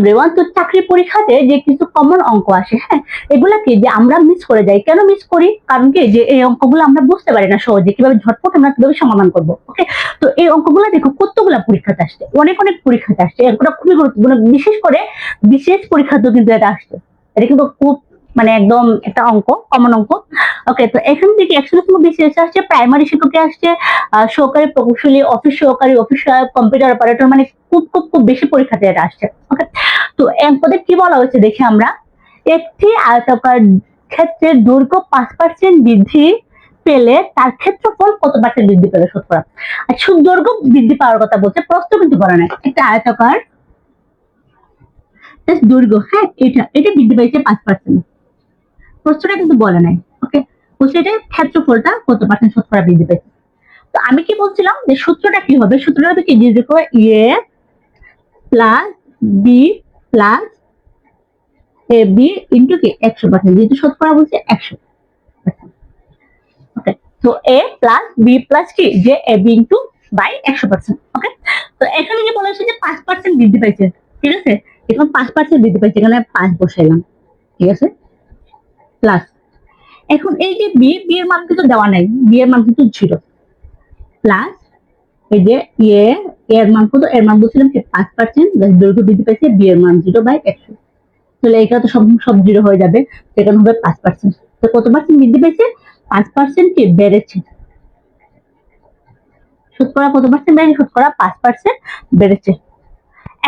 Everyone, তো চাকরি পরীক্ষাতে যে কিছু কমন অঙ্ক আসে, হ্যাঁ, এগুলা কি যে আমরা মিস করে যাই। কেন মিস করি? কারণ কি যে এই অঙ্কগুলো আমরা বুঝতে পারি না সহজে, কিভাবে ঝটপট আমরা কিভাবে সমাধান করবো। ওকে, তো এই অঙ্কগুলো দেখো কতগুলা পরীক্ষাতে আসছে, অনেক অনেক পরীক্ষাতে আসছে, অঙ্কটা খুবই গুরুত্বপূর্ণ, বিশেষ করে বিশেষ পরীক্ষাতেও কিন্তু এটা আসছে। এটা কিন্তু খুব মানে একদম একটা অঙ্ক, কমন অঙ্ক। ওকে, তো এখান থেকে 100 বিশেষ আসছে, প্রাইমারি শিক্ষকে আসছে, সহকারী প্রকৌশলী, অফিস সহকারী, অফিস সহায়ক, কম্পিউটার অপারেটর, মানে খুব খুব খুব বেশি পরীক্ষাতে এটা আসছে। ওকে, তো পদে কি বলা হয়েছে দেখি আমরা, একটি আয়তাকার ক্ষেত্রের দৈর্ঘ্য 5% বৃদ্ধি পেলে তার ক্ষেত্রফল কত পার্সেন্ট বৃদ্ধি পেলে শতকরা। আচ্ছা, দৈর্ঘ্য বৃদ্ধি পাওয়ার কথা বলছে, প্রশ্ন কিন্তু বলা নাই। একটা আয়তাকার দৈর্ঘ্য, হ্যাঁ, এটা বৃদ্ধি পাইছে 5%, প্রশ্নটা কিন্তু বলে নাই। ওকে, বলছে এটা ক্ষেত্রফলটা কত পার্সেন্ট শতকরা বৃদ্ধি পেয়েছে। তো আমি কি বলছিলাম যে সূত্রটা কি হবে, সূত্রটা হবে কি, এ plus B plus A B into কি 100%, যেহেতু শতকরা বলছে 100। ওকে, তো এ প্লাস বি প্লাস কি যে এ বি ইন্টু বাই 100%। ওকে, তো এখানে যে বলা হয়েছে যে 5% বৃদ্ধি পাইছে, ঠিক আছে, এখন 5% বৃদ্ধি পাইছে, এখানে 5 বসাইলাম, ঠিক আছে, প্লাস এখন এই যে বি এর মান কিন্তু দেওয়া নাই, বি এর মান কিন্তু 0, প্লাস এই যে এর মান কত, এর মান বলছিলাম যে 5%, দৈর্ঘ্য বৃদ্ধি পাইছে, বি এর মান 0/100, তাহলে এটা তো সব সব 0 হয়ে যাবে, সেখানে হবে 5%। তো কত পার্সেন্ট বৃদ্ধি পাইছে? 5% কি বেড়েছে। শতকরা কত পার্সেন্ট বেড়েছে? শতকরা 5% বেড়েছে।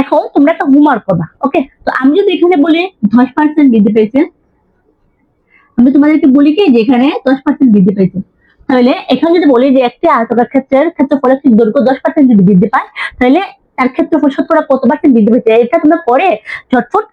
এখন তোমরা একটা হোমওয়ার্ক করবা। ওকে, তো আমি যদি এখানে বলি 10% বৃদ্ধি পেয়েছে, আমি তোমাদেরকে বলি কি যে এখানে 10% বৃদ্ধি পেয়েছে, তাহলে এখানে যদি বলি যে একটি আয়তাকার ক্ষেত্রের ক্ষেত্রফলের দৈর্ঘ্য 10% যদি বৃদ্ধি পায়, তাহলে তার ক্ষেত্রফল শতকরা কত পার্সেন্ট বৃদ্ধি পেয়েছে, এটা তোমরা পরে ঝটফট